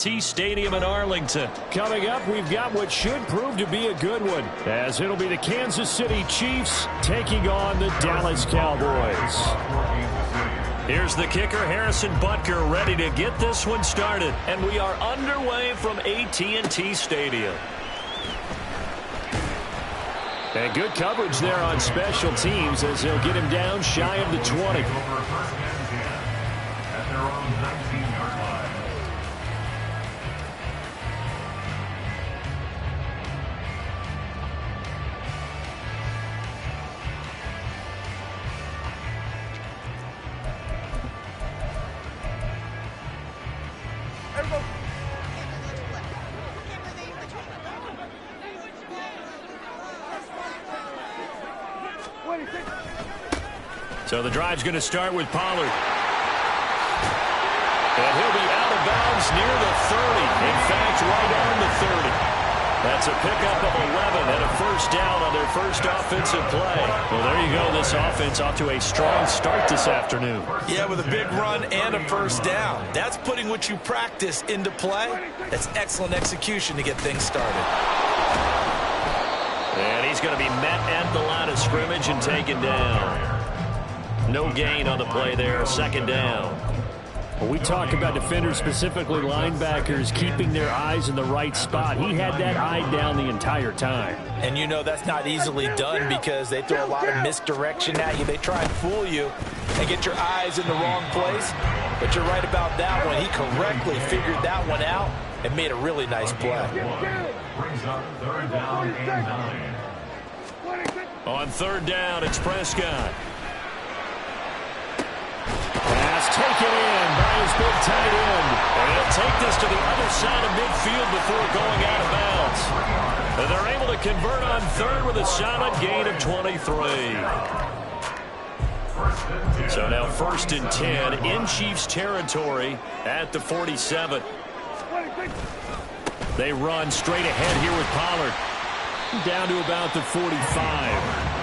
Stadium in Arlington. Coming up, we've got what should prove to be a good one, as it'll be the Kansas City Chiefs taking on the Dallas Cowboys. Here's the kicker, Harrison Butker, ready to get this one started. And we are underway from AT&T Stadium. And good coverage there on special teams as they'll get him down shy of the 20. So the drive's going to start with Pollard. And he'll be out of bounds near the 30. In fact, right on the 30. That's a pickup of 11 and a first down on their first offensive play. Well, there you go. This offense off to a strong start this afternoon. Yeah, with a big run and a first down. That's putting what you practice into play. That's excellent execution to get things started. And he's going to be met at the line of scrimmage and taken down. No gain on the play there, second down. When we talk about defenders, specifically linebackers, keeping their eyes in the right spot, he had that eye down the entire time. And you know that's not easily done because they throw a lot of misdirection at you. They try and fool you and get your eyes in the wrong place. But you're right about that one. He correctly figured that one out and made a really nice play. Brings up third down and 9. On third down, it's Prescott. Pass taken in by his big tight end. And he'll take this to the other side of midfield before going out of bounds. And they're able to convert on third with a solid gain of 23. So now first and 10 in Chiefs territory at the 47. They run straight ahead here with Pollard. Down to about the 45.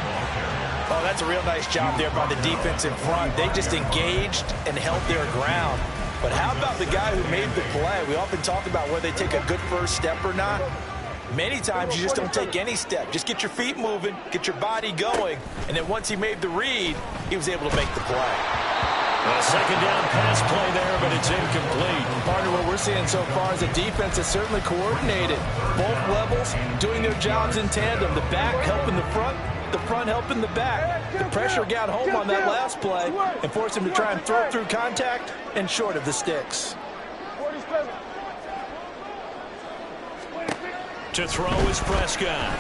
Oh, that's a real nice job there by the defense in front. They just engaged and held their ground. But how about the guy who made the play? We often talk about whether they take a good first step or not. Many times you just don't take any step. Just get your feet moving, get your body going, and then once he made the read, he was able to make the play. A second down pass play there, but it's incomplete. Partner, what we're seeing so far is a defense that's certainly coordinated. Both levels doing their jobs in tandem. The back helping the front helping the back. The pressure got home on that last play and forced him to try and throw through contact and short of the sticks. To throw is Prescott.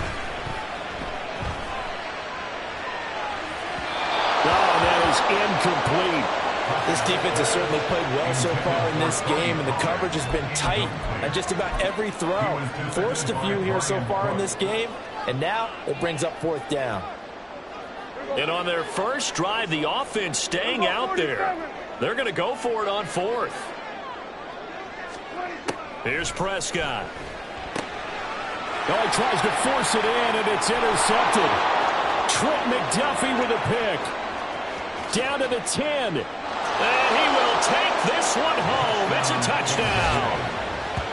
Oh, that is incomplete. This defense has certainly played well so far in this game, and the coverage has been tight on just about every throw. Forced a few here so far in this game, and now it brings up fourth down. And on their first drive, the offense staying out there. They're going to go for it on fourth. Here's Prescott. Oh, he tries to force it in, and it's intercepted. Trent McDuffie with a pick. Down to the 10. And he will take this one home. It's a touchdown.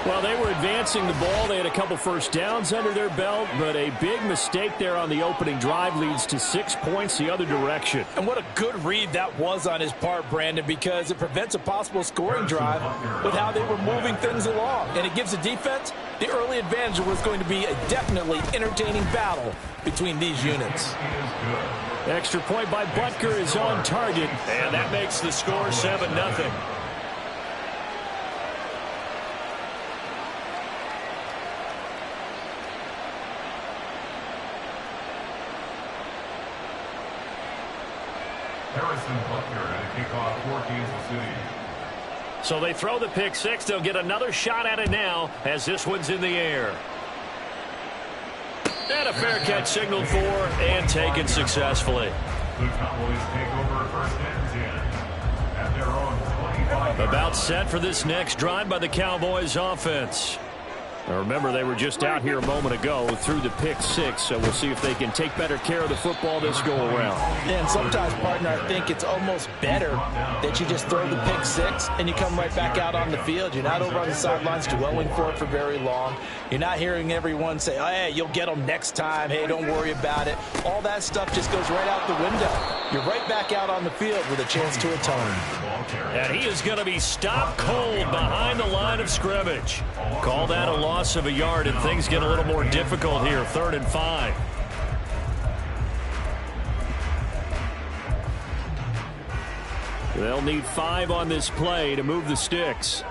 Well, they were advancing the ball. They had a couple first downs under their belt, but a big mistake there on the opening drive leads to 6 points the other direction. And what a good read that was on his part, Brandon, because it prevents a possible scoring drive with how they were moving things along. And it gives the defense the early advantage of what's going to be a definitely entertaining battle between these units. Extra point by Butker is on target. And that makes the score 7-0. Harrison Butker at a kickoff for Kansas City. So they throw the pick six. They'll get another shot at it now as this one's in the air. And a fair catch signaled for and taken successfully. The Cowboys take over first and 10 at their own 25. About set for this next drive by the Cowboys offense. Now remember, they were just out here a moment ago through the pick six, so we'll see if they can take better care of the football this go around. Yeah, and sometimes, partner, I think it's almost better that you just throw the pick six and you come right back out on the field. You're not over on the sidelines dwelling for it for very long. You're not hearing everyone say, oh, hey, you'll get them next time. Hey, don't worry about it. All that stuff just goes right out the window. You're right back out on the field with a chance to atone. And he is going to be stopped cold behind the line of scrimmage. Call that a loss of a yard, and things get a little more difficult here. 3rd and 5. They'll need 5 on this play to move the sticks.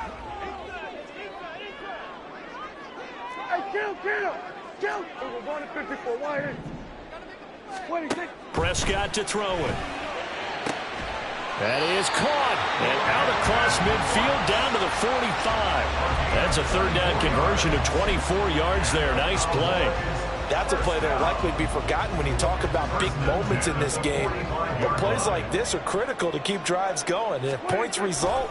Prescott to throw it. That is caught and out across midfield down to the 45. That's a 3rd down conversion of 24 yards there. Nice play. That's a play that will likely be forgotten when you talk about big moments in this game. But plays like this are critical to keep drives going. And if points result,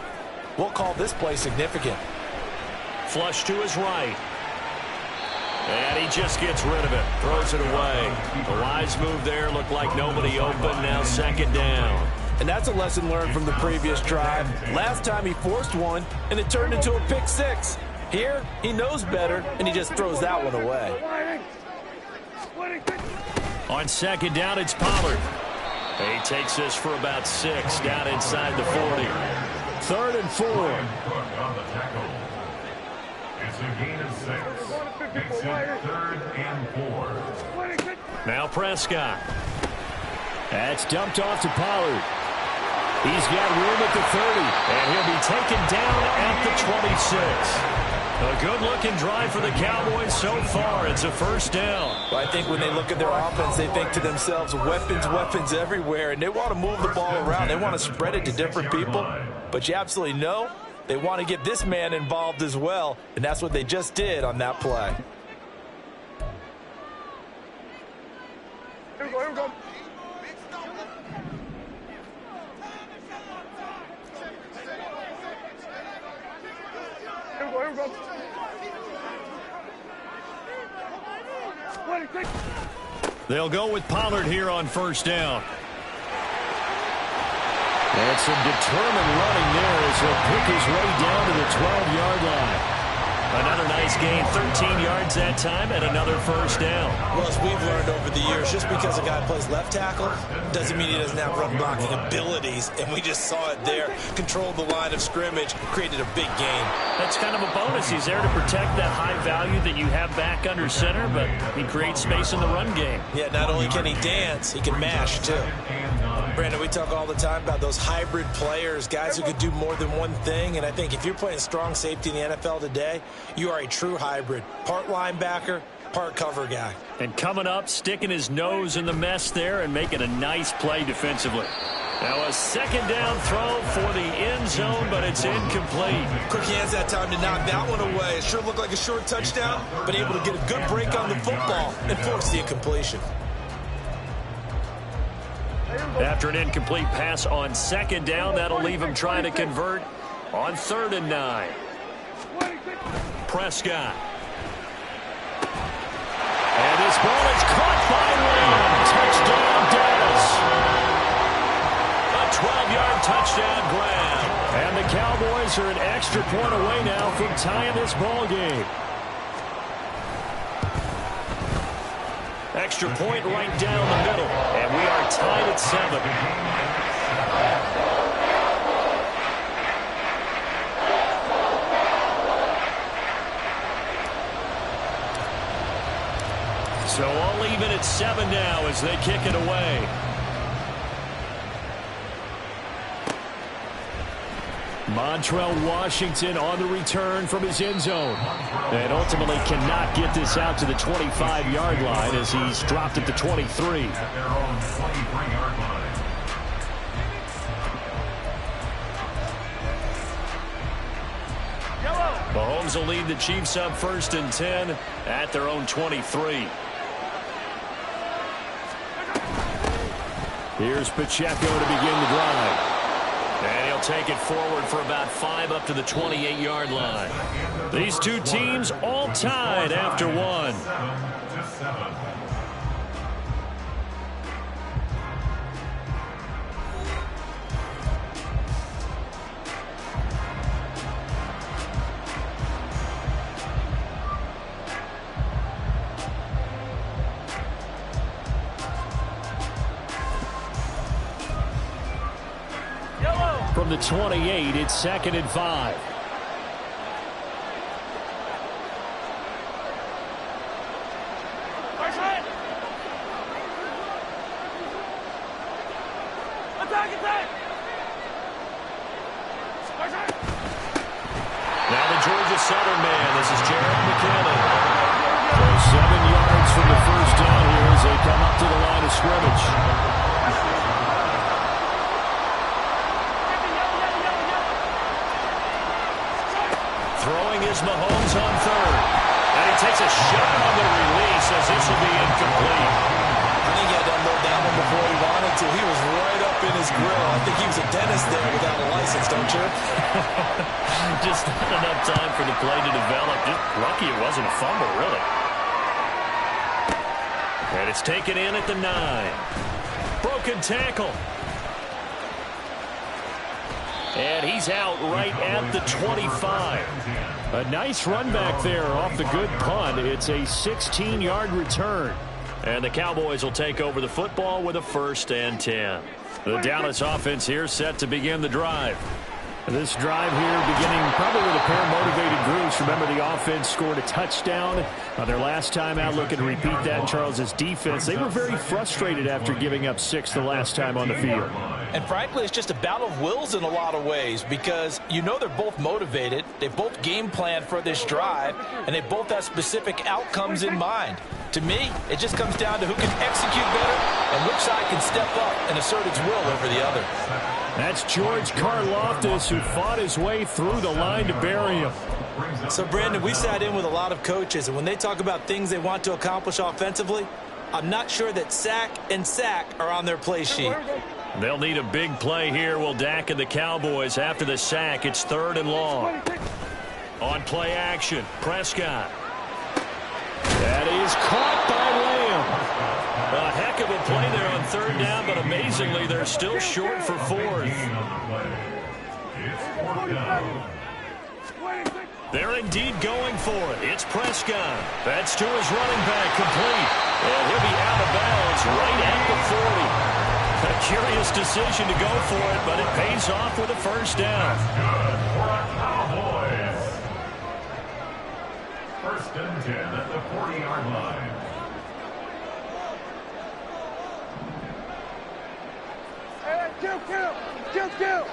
we'll call this play significant. Flush to his right. And he just gets rid of it. Throws it away. The wise move there. Looked like nobody open. Now 2nd down. And that's a lesson learned from the previous drive. Last time he forced one, and it turned into a pick six. Here, he knows better, and he just throws that one away. On 2nd down, it's Pollard. He takes this for about 6 down inside the 40. 3rd and 4. It's a gain of 6. Makes it 3rd and 4. Now Prescott. That's dumped off to Pollard. He's got room at the 30. And he'll be taken down at the 26. A good-looking drive for the Cowboys so far. It's a 1st down. Well, I think when they look at their offense, they think to themselves, weapons, weapons everywhere. And they want to move the ball around. They want to spread it to different people. But you absolutely know they want to get this man involved as well. And that's what they just did on that play. Here we go, here we go. Here we go. They'll go with Pollard here on 1st down. And some determined running there as he'll pick his way down to the 12-yard line. Another nice gain, 13 yards that time, and another 1st down. Well, as we've learned over the years, just because a guy plays left tackle doesn't mean he doesn't have run blocking abilities, and we just saw it there. Controlled the line of scrimmage, created a big gain. That's kind of a bonus. He's there to protect that high value that you have back under center, but he creates space in the run game. Yeah, not only can he dance, he can mash, too. Brandon, we talk all the time about those hybrid players, guys who could do more than one thing, and I think if you're playing strong safety in the NFL today, you are a true hybrid. Part linebacker, part cover guy. And coming up, sticking his nose in the mess there and making a nice play defensively. Now a 2nd down throw for the end zone, but it's incomplete. Quick hands that time to knock that one away. It sure looked like a short touchdown, but able to get a good break on the football and force the incompletion. After an incomplete pass on 2nd down, that'll leave him trying to convert on 3rd and 9. Prescott. And this ball is caught by Lamb. Touchdown, Dallas. A 12-yard touchdown grab. And the Cowboys are an extra point away now from tying this ball game. Extra point right down the middle. And we are tied at 7. So all even at 7 now as they kick it away. Montrell Washington on the return from his end zone. And ultimately cannot get this out to the 25-yard line as he's dropped at the 23. At their own 23-yard line. Mahomes will lead the Chiefs up 1st and 10 at their own 23. Here's Pacheco to begin the drive. And he'll take it forward for about 5 up to the 28-yard line. These two teams all tied after one. 7-7. From the 28, it's 2nd and 5. Now the Georgia Southern man. This is Jared McKinnon. So 7 yards from the first down here as they come up to the line of scrimmage. Throwing is Mahomes on 3rd. And he takes a shot on the release as this will be incomplete. I think he had to unload that one before he wanted to. He was right up in his grill. I think he was a dentist there without a license, don't you? Just not enough time for the play to develop. Just lucky it wasn't a fumble, really. And it's taken in at the 9. Broken tackle. And he's out right at the 25. A nice run back there off the good punt. It's a 16-yard return. And the Cowboys will take over the football with a 1st and 10. The Dallas offense here set to begin the drive. This drive here beginning probably with a pair of motivated groups. Remember, the offense scored a touchdown on their last time out. Looking to repeat that in Charles' defense. They were very frustrated after giving up 6 the last time on the field. And frankly, it's just a battle of wills in a lot of ways because you know they're both motivated. They both game planned for this drive, and they both have specific outcomes in mind. To me, it just comes down to who can execute better and which side can step up and assert its will over the other. That's George Karlaftis, who fought his way through the line to bury him. So, Brandon, we sat in with a lot of coaches, and when they talk about things they want to accomplish offensively, I'm not sure that sack and sack are on their play sheet. They'll need a big play here, will Dak and the Cowboys. After the sack, it's 3rd and long. On play action, Prescott. That is caught by Lamb. A heck of a play there on 3rd down, but amazingly, they're still short for 4th. They're indeed going for it. It's Prescott. That's to his running back, complete. And he'll be out of bounds right at the 40. A curious decision to go for it, but it pays off with a 1st down. Cowboys. 1st and 10 at the 40-yard line. Kill.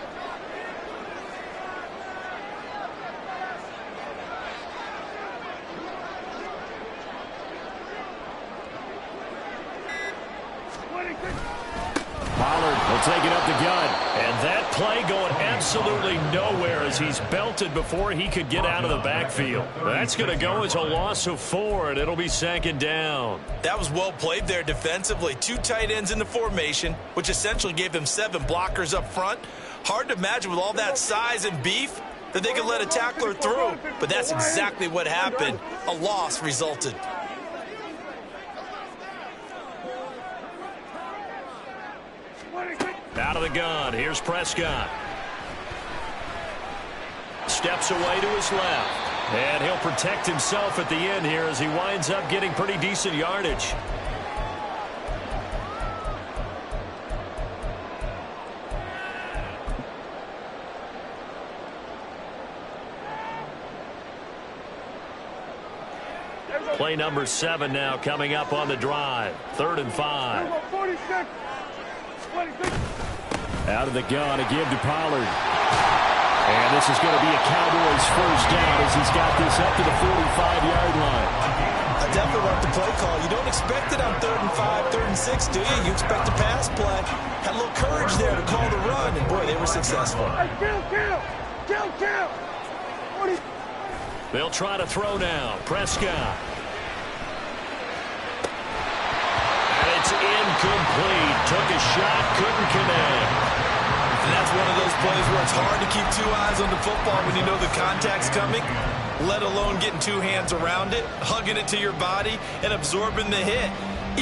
Pollard will take it up the gut. And that play going absolutely nowhere as he's belted before he could get out of the backfield. That's going to go as a loss of 4, and it'll be 2nd down. That was well played there defensively. 2 tight ends in the formation, which essentially gave them 7 blockers up front. Hard to imagine with all that size and beef that they could let a tackler through, but that's exactly what happened. A loss resulted. Out of the gun, here's Prescott. Steps away to his left. And he'll protect himself at the end here as he winds up getting pretty decent yardage. Play number 7 now coming up on the drive. 3rd and 5. Out of the gun, a give to Pollard. And this is going to be a Cowboys 1st down as he's got this up to the 45-yard line. I definitely like the play call. You don't expect it on 3rd and 5, 3rd and 6, do you? You expect a pass play. Had a little courage there to call the run, and boy, they were successful. Kill. They'll try to throw now. Prescott. And it's incomplete. Took a shot, couldn't connect. And that's one of those plays where it's hard to keep two eyes on the football when you know the contact's coming, let alone getting two hands around it, hugging it to your body, and absorbing the hit,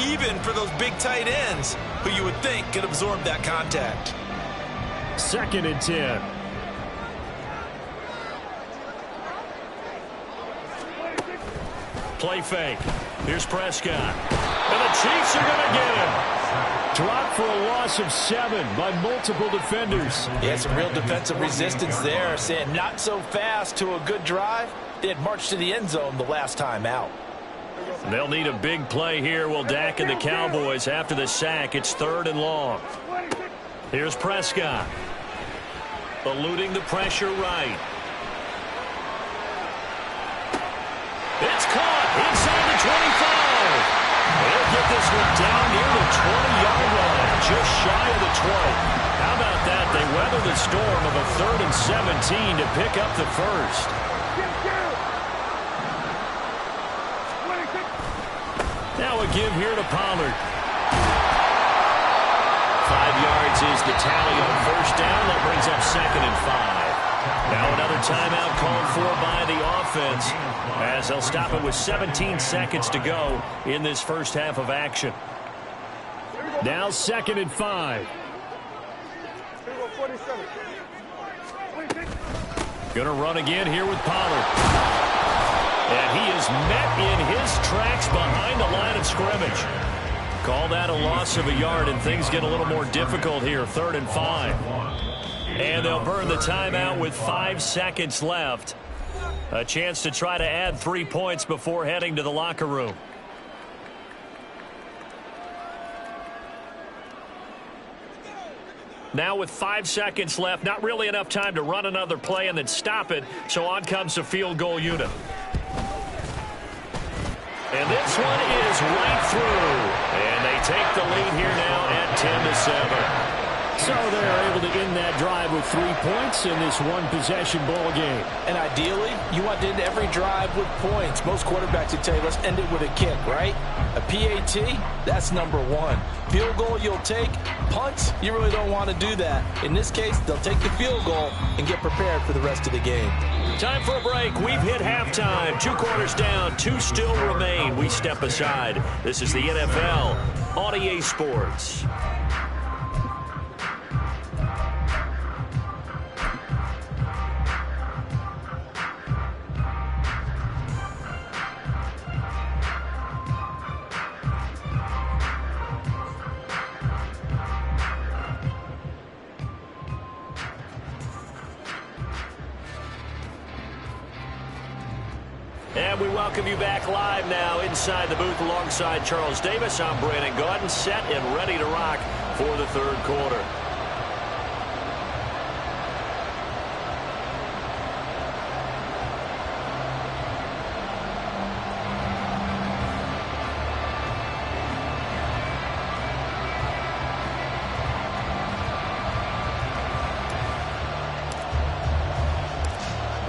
even for those big tight ends who you would think could absorb that contact. 2nd and 10. Play fake. Here's Prescott. And the Chiefs are going to get him. Dropped for a loss of 7 by multiple defenders. Yeah, some real defensive resistance there, saying not so fast to a good drive. They had marched to the end zone the last time out. They'll need a big play here. Will Dak and the Cowboys after the sack. It's 3rd and long. Here's Prescott. Eluding the pressure right. It's caught inside the 25. They'll get this one down near the 20-yard line, just shy of the 20. How about that? They weather the storm of a 3rd and 17 to pick up the first. Now a give here to Pollard. 5 yards is the tally on first down. That brings up 2nd and 5. Now another timeout called for by the offense as they'll stop it with 17 seconds to go in this first half of action. Now 2nd and 5. Gonna run again here with Pollard. And he is met in his tracks behind the line of scrimmage. Call that a loss of a yard, and things get a little more difficult here. 3rd and 5. And they'll burn the timeout with 5 seconds left. A chance to try to add 3 points before heading to the locker room. Now with 5 seconds left, not really enough time to run another play and then stop it, so on comes the field goal unit. And this one is right through. And they take the lead here now at 10-7. So they're able to end that drive with 3 points in this one-possession ball game. And ideally, you want to end every drive with points. Most quarterbacks would tell you, let's end it with a kick, right? A PAT, that's number 1. Field goal you'll take. Punts, you really don't want to do that. In this case, they'll take the field goal and get prepared for the rest of the game. Time for a break. We've hit halftime. 2 quarters down, 2 still remain. We step aside. This is the NFL on EA Sports. And we welcome you back live now inside the booth alongside Charles Davis. I'm Brandon Gaudin, set and ready to rock for the 3rd quarter.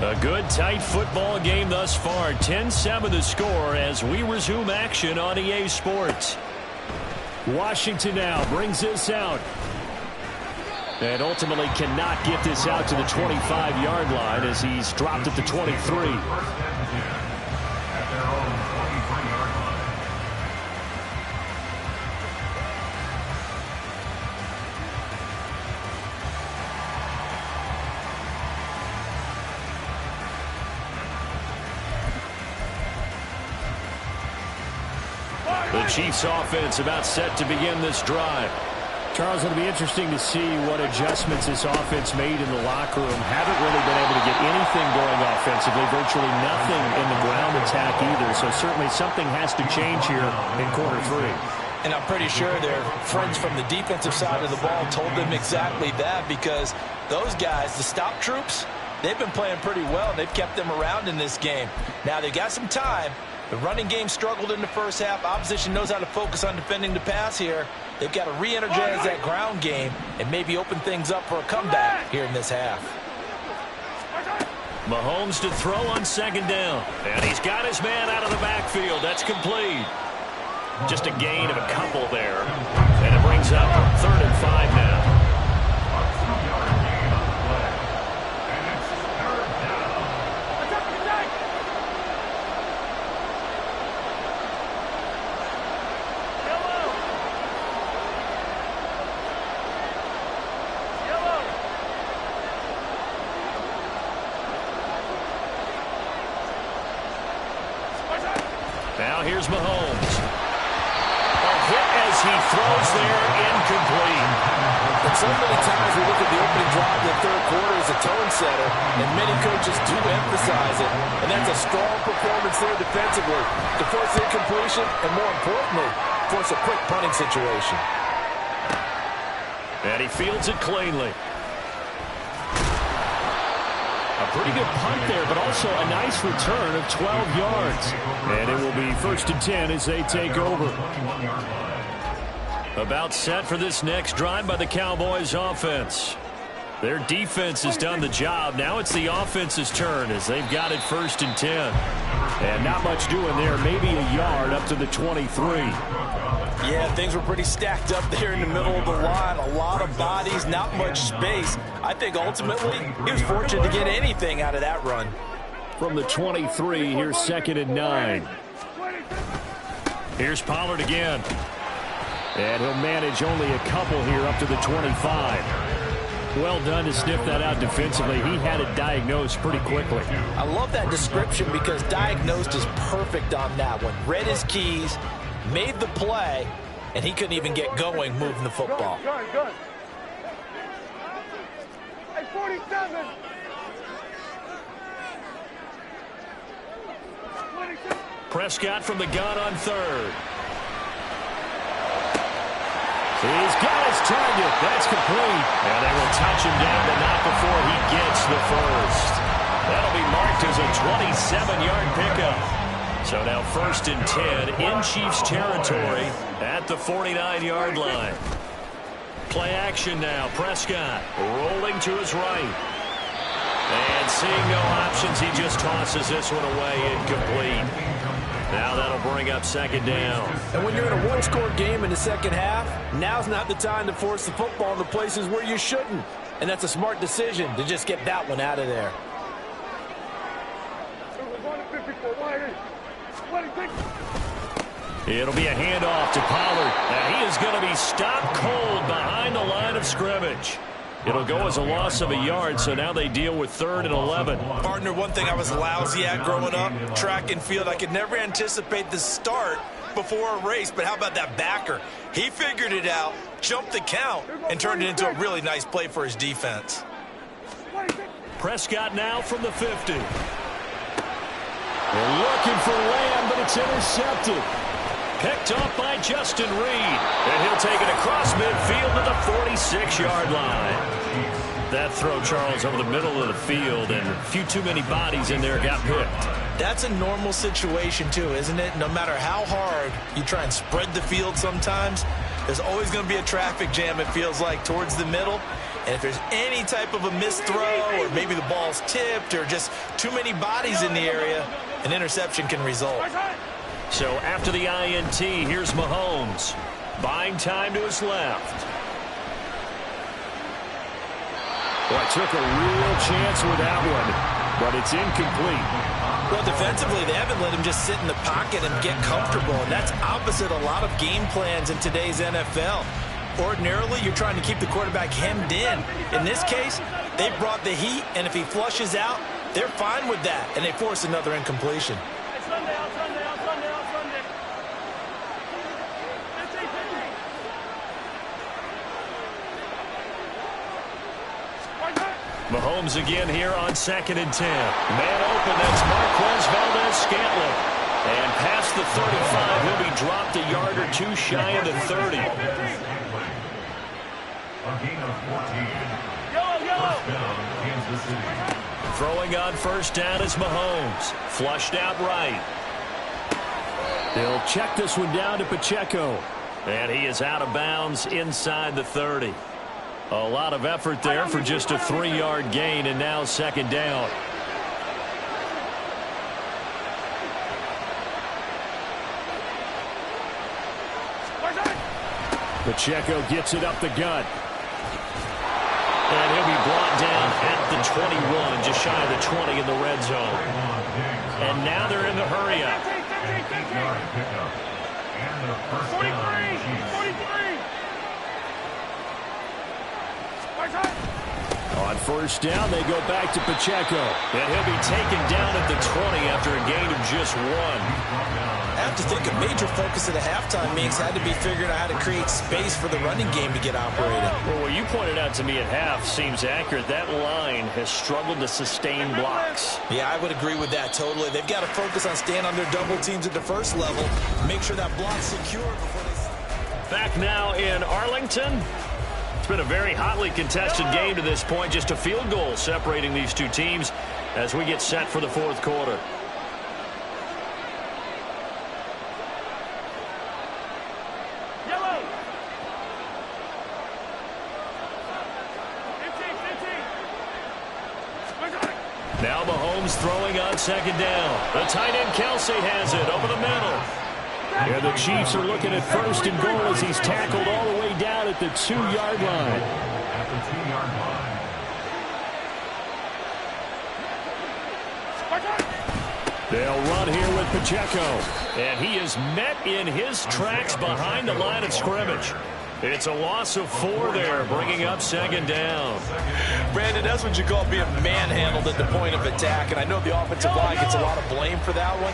A good, tight football game thus far. 10-7 the score as we resume action on EA Sports. Washington now brings this out. And ultimately cannot get this out to the 25-yard line as he's dropped at the 23. The Chiefs offense about set to begin this drive. Charles, it'll be interesting to see what adjustments this offense made in the locker room. Haven't really been able to get anything going offensively. Virtually nothing in the ground attack either. So certainly something has to change here in quarter 3. And I'm pretty sure their friends from the defensive side of the ball told them exactly that, because those guys, the stop troops, they've been playing pretty well. They've kept them around in this game. Now they got some time. The running game struggled in the first half. Opposition knows how to focus on defending the pass here. They've got to re-energize that ground game and maybe open things up for a comeback here in this half. Mahomes to throw on 2nd down. And he's got his man out of the backfield. That's complete. Just a gain of a couple there. And it brings up 3rd and 5 now. Now here's Mahomes. A hit as he throws there, incomplete. And so many times we look at the opening drive in the third quarter as a tone setter, and many coaches do emphasize it. And that's a strong performance there defensively to force incompletion and, more importantly, force a quick punting situation. And he fields it cleanly. A pretty good punt there, but also a nice return of 12 yards. And it will be 1st and 10 as they take over. About set for this next drive by the Cowboys offense. Their defense has done the job. Now it's the offense's turn as they've got it 1st and 10. And not much doing there. Maybe a yard up to the 23. Yeah, things were pretty stacked up there in the middle of the line. A lot of bodies, not much space. I think ultimately he was fortunate to get anything out of that run. From the 23, here's 2nd and 9. Here's Pollard again. And he'll manage only a couple here up to the 25. Well done to sniff that out defensively. He had it diagnosed pretty quickly. I love that description because diagnosed is perfect on that one. Read his keys, made the play, and he couldn't even get going moving the football. Good. Hey, 47. 26. Prescott from the gun on 3rd. He's got his target. That's complete. And they will touch him down, but not before he gets the first. That'll be marked as a 27-yard pickup. So now 1st and 10 in Chiefs territory at the 49-yard line. Play action now. Prescott rolling to his right. And seeing no options, he just tosses this one away, incomplete. Now that'll bring up 2nd down. And when you're in a one-score game in the second half, now's not the time to force the football in the places where you shouldn't. And that's a smart decision to just get that one out of there. It'll be a handoff to Pollard. And he is going to be stopped cold behind the line of scrimmage. It'll go as a loss of a yard, so now they deal with 3rd and 11. Partner, one thing I was lousy at growing up, track and field, I could never anticipate the start before a race, but how about that backer? He figured it out, jumped the count, and turned it into a really nice play for his defense. Prescott now from the 50. They're looking for Lamb, but it's intercepted. Picked off by Justin Reed. And he'll take it across midfield to the 46-yard line. That throw, Charles, over the middle of the field, and a few too many bodies in there got picked. That's a normal situation, too, isn't it? No matter how hard you try and spread the field sometimes, there's always going to be a traffic jam, it feels like, towards the middle. And if there's any type of a missed throw, or maybe the ball's tipped, or just too many bodies in the area, an interception can result. So after the INT, here's Mahomes. Buying time to his left. Boy, took a real chance with that one, but it's incomplete. Well, defensively, they haven't let him just sit in the pocket and get comfortable, and that's opposite a lot of game plans in today's NFL. Ordinarily, you're trying to keep the quarterback hemmed in. In this case, they brought the heat, and if he flushes out, they're fine with that, and they force another incompletion. Mahomes again here on 2nd and 10. Man open, that's Marquez Valdes-Scantling. And past the 35, he'll be dropped a yard or two shy of the 30. A gain of 14. First down, Kansas City. Throwing on 1st down is Mahomes. Flushed out right. They'll check this one down to Pacheco. And he is out of bounds inside the 30. A lot of effort there for just a 3-yard gain, and now 2nd down. Pacheco gets it up the gut. And he'll be brought down at the 21, just shy of the 20 in the red zone. And now they're in the hurry-up. 8-yard pickup. And the first down, Chiefs. 43. On first down, they go back to Pacheco. And he'll be taken down at the 20 after a gain of just 1. I have to think a major focus at the halftime means had to be figuring out how to create space for the running game to get operated. Well, what you pointed out to me at half seems accurate. That line has struggled to sustain blocks. Yeah, I would agree with that totally. They've got to focus on staying under double teams at the first level. Make sure that block's secure before they... Back now in Arlington. It's been a very hotly contested game to this point. Just a field goal separating these two teams as we get set for the fourth quarter. Now Mahomes throwing on second down. The tight end Kelsey has it over the middle. And the Chiefs are looking at first and goal as he's tackled all the way down at the 2-yard line. At the 2-yard line. They'll run here with Pacheco. And he is met in his tracks behind the line of scrimmage. It's a loss of 4 there, bringing up second down. Brandon, that's what you call being manhandled at the point of attack. And I know the offensive line gets a lot of blame for that one.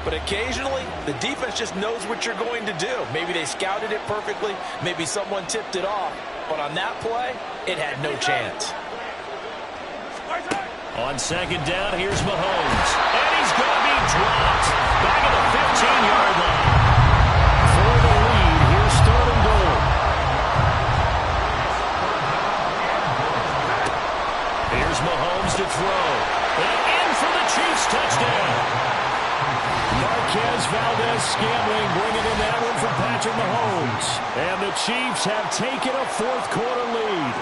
But occasionally, the defense just knows what you're going to do. Maybe they scouted it perfectly. Maybe someone tipped it off. But on that play, it had no chance. On second down, here's Mahomes. And he's going to be dropped back at the 15-yard line. For the lead, here's third and goal. Here's Mahomes to throw. And in for the Chiefs touchdown. Marquez Valdez-Scantling bringing in that one from Patrick Mahomes. And the Chiefs have taken a fourth-quarter lead.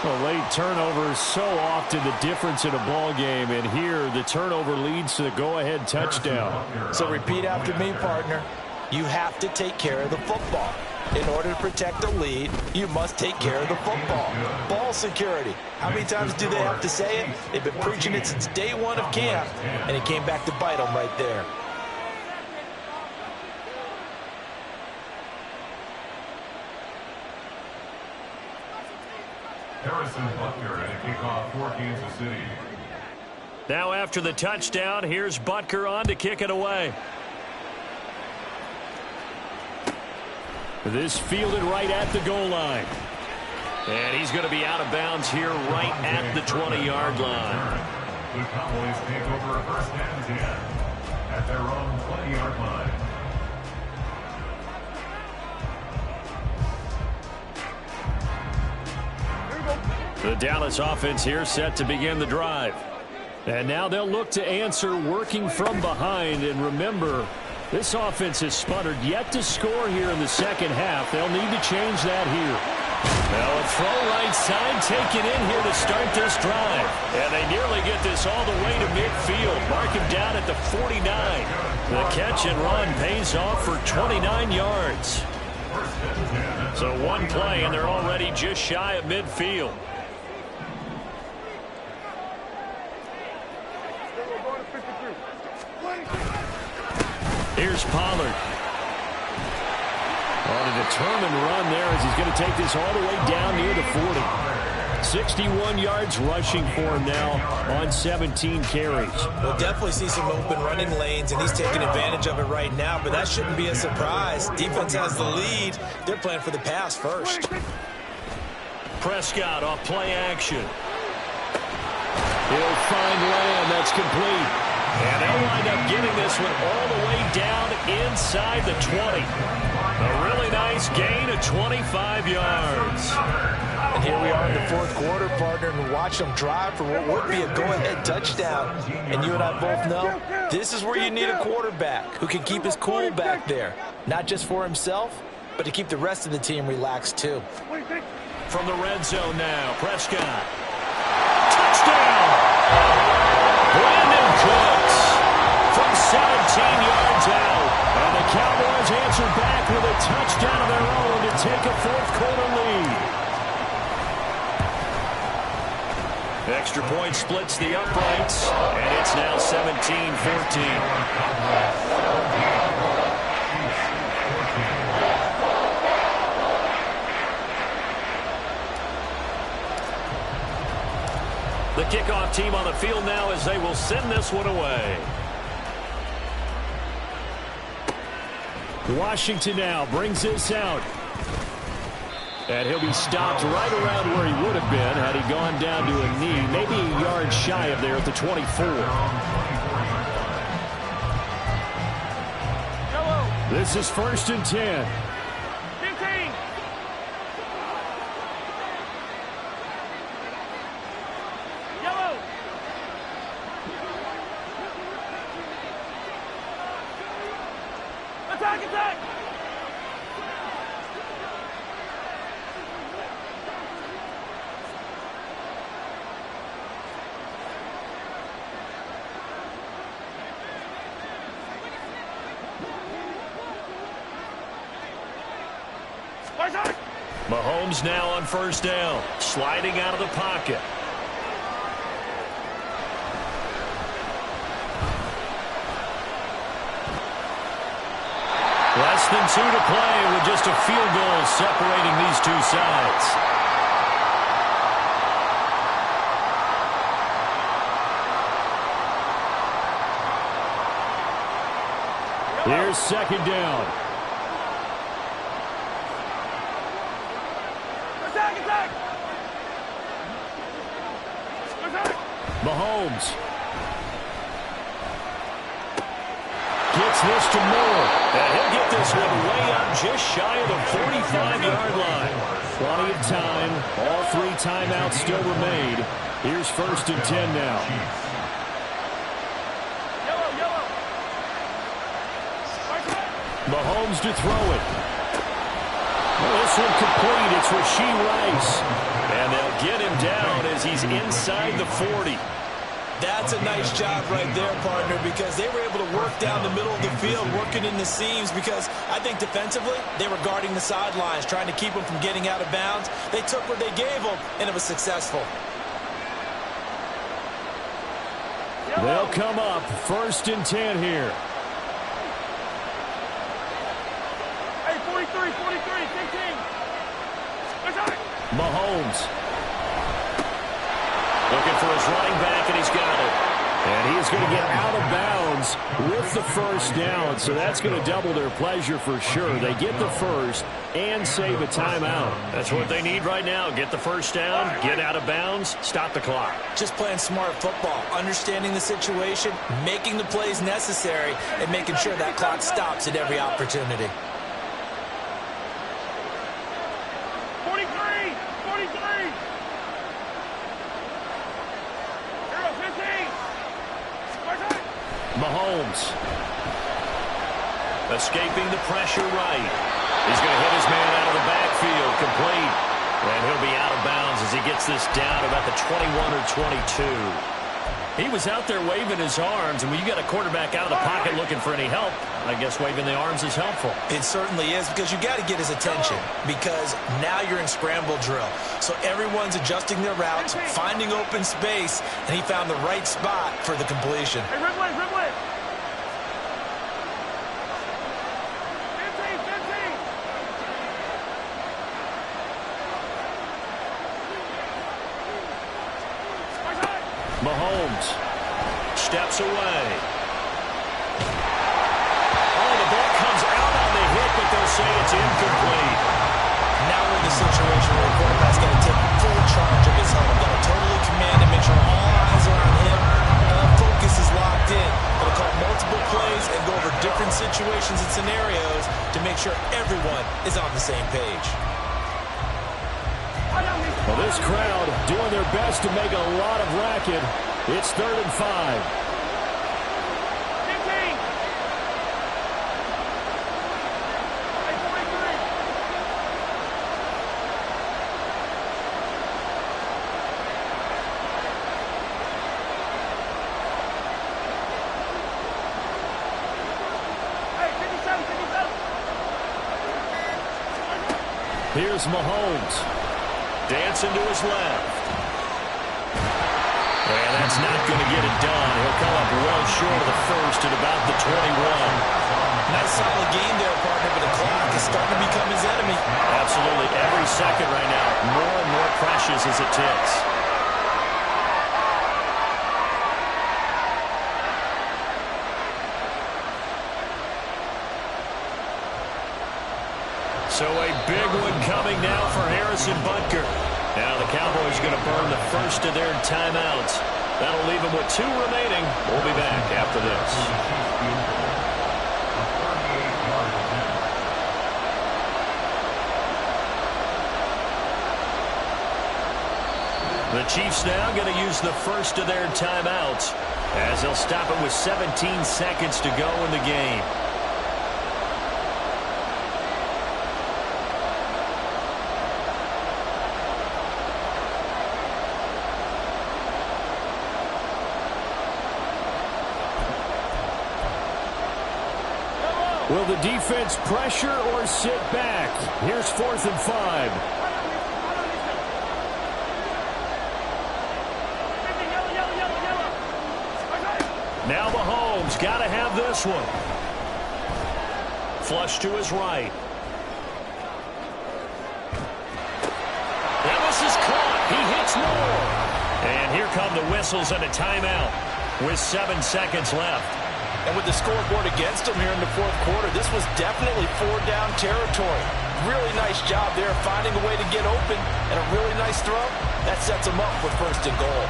A late turnover is so often the difference in a ball game, and here the turnover leads to the go-ahead touchdown. So repeat after me, partner. You have to take care of the football. In order to protect the lead, you must take care of the football. Ball security. How many times do they have to say it? They've been preaching it since day one of camp, and it came back to bite them right there. Harrison Butker at a kickoff for Kansas City. Now after the touchdown, here's Butker on to kick it away. This fielded right at the goal line. And he's going to be out of bounds here right at the 20-yard line. The Cowboys take over first and 10 at their own 20-yard line. The Dallas offense here set to begin the drive. And now they'll look to answer working from behind. And remember, this offense has sputtered yet to score here in the second half. They'll need to change that here. Well, a throw right side taken in here to start this drive. And they nearly get this all the way to midfield. Mark him down at the 49. The catch and run pays off for 29 yards. So one play, and they're already just shy of midfield. Here's Pollard. On a determined run there as he's going to take this all the way down near the 40. 61 yards rushing for him now on 17 carries. We'll definitely see some open running lanes, and he's taking advantage of it right now, but that shouldn't be a surprise. Defense has the lead. They're playing for the pass first. Prescott off play action. He'll find Lamb. That's complete. And they'll wind up getting this one all the way down inside the 20. A really nice gain of 25 yards. And here we are in the fourth quarter, partner, and watch them drive for what would be a go-ahead touchdown. And you and I both know this is where you need a quarterback who can keep his cool back there. Not just for himself, but to keep the rest of the team relaxed too. From the red zone now, Prescott. Touchdown! Brandon Cooks from 17 yards out. And the Cowboys answer back with a touchdown of their own to take a fourth-quarter lead. Extra point splits the uprights, and it's now 17-14. kickoff team on the field now as they will send this one away. Washington now brings this out. And he'll be stopped right around where he would have been had he gone down to a knee, maybe a yard shy of there at the 24. This is 1st and 10. 15. Yellow. Attack, attack. Mahomes now on 1st down, sliding out of the pocket. Less than 2 to play with just a field goal separating these two sides. Here's 2nd down. Attack, attack. Attack. Mahomes gets this to Moore. And he'll get this one way up just shy of the 45-yard line. Plenty of time. All 3 timeouts still remain. Here's 1st and 10 now. Yellow, yellow. Mahomes to throw it. This one complete. It's Rashee Rice. And they'll get him down as he's inside the 40. That's a nice job right there, partner, because they were able to work down the middle of the field, working in the seams, because I think defensively they were guarding the sidelines, trying to keep them from getting out of bounds. They took what they gave them, and it was successful. They'll come up 1st and 10 here. Hey, 43, 15. Attack. Mahomes. Looking for his running back, and he's got it. And he is going to get out of bounds with the 1st down, so that's going to double their pleasure for sure. They get the 1st and save a timeout. That's what they need right now. Get the 1st down, get out of bounds, stop the clock. Just playing smart football, understanding the situation, making the plays necessary, and making sure that clock stops at every opportunity. 43. Mahomes. Escaping the pressure right. He's going to hit his man out of the backfield, complete. And he'll be out of bounds as he gets this down about the 21 or 22. He was out there waving his arms, and when you got a quarterback out of the pocket looking for any help, I guess waving the arms is helpful. It certainly is, because you got to get his attention, because now you're in scramble drill. So everyone's adjusting their routes, finding open space, and he found the right spot for the completion. Hey, Ridley. 15. Mahomes steps away. Oh, the ball comes out on the hit, but they'll say it's incomplete. Now we're in the situation where the quarterback's got to take full charge of his helmet. Got to totally command and make sure all eyes are on him. All focus is locked in. Got to call multiple plays and go over different situations and scenarios to make sure everyone is on the same page. Well, this crowd doing their best to make a lot of racket. It's 3rd and 5. 15. Hey, 43. Hey, 57. Here's Mahomes. Dancing to his left. And that's not going to get it done. He'll come up well short of the 1st at about the 21. Nice solid game there, partner, but the clock is starting to become his enemy. Absolutely. Every second right now, more and more precious as it ticks. So a big one coming now for Harrison Butker. Now the Cowboys are going to burn the first of their timeouts. That'll leave them with 2 remaining. We'll be back after this. The Chiefs now going to use the first of their timeouts as they'll stop it with 17 seconds to go in the game. Will the defense pressure or sit back? Here's 4th and 5. Now Mahomes got to have this one. Flush to his right. And this is caught. He hits more. And here come the whistles and a timeout with 7 seconds left. And with the scoreboard against him here in the 4th quarter, this was definitely 4-down territory. Really nice job there finding a way to get open, and a really nice throw. That sets him up for 1st and goal.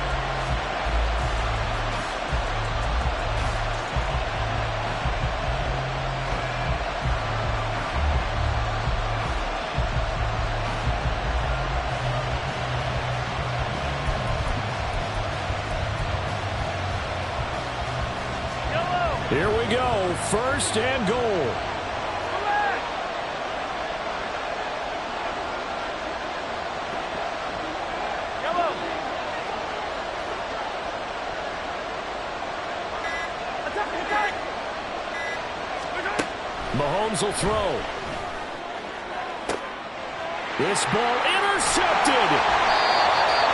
Here we go, 1st and goal. Mahomes will throw. This ball intercepted.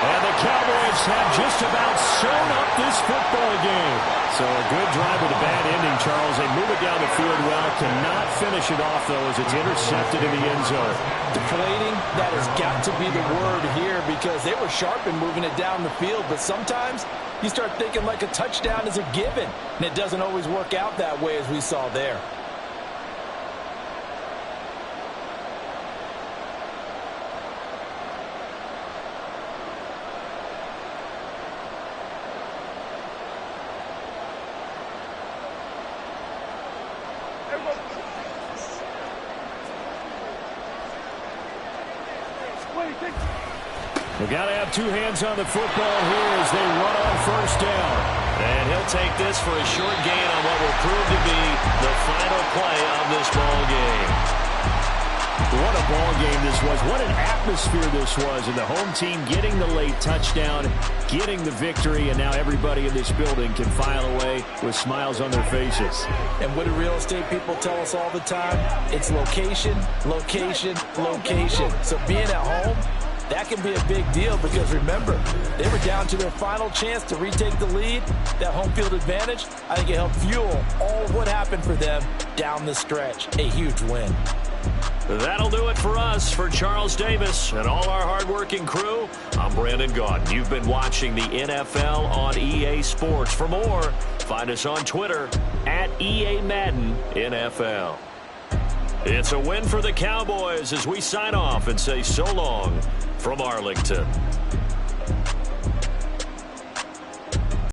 And the Cowboys have just about sewn up this football game. So a good drive with a bad ending, Charles. They move it down the field well. Cannot finish it off, though, as it's intercepted in the end zone. Deflating, that has got to be the word here, because they were sharp in moving it down the field. But sometimes you start thinking like a touchdown is a given, and it doesn't always work out that way as we saw there. We've got to have 2 hands on the football here as they run on 1st down. And he'll take this for a short gain on what will prove to be the final play of this ball game. What a ball game this was. What an atmosphere this was. And the home team getting the late touchdown, getting the victory, and now everybody in this building can file away with smiles on their faces. And what do real estate people tell us all the time? It's location, location, location. So being at home, that can be a big deal, because remember, they were down to their final chance to retake the lead. That home field advantage, I think it helped fuel all of what happened for them down the stretch. A huge win. That'll do it for us. For Charles Davis and all our hardworking crew, I'm Brandon Gaudin. You've been watching the NFL on EA Sports. For more, find us on Twitter at EA Madden NFL. It's a win for the Cowboys as we sign off and say so long from Arlington.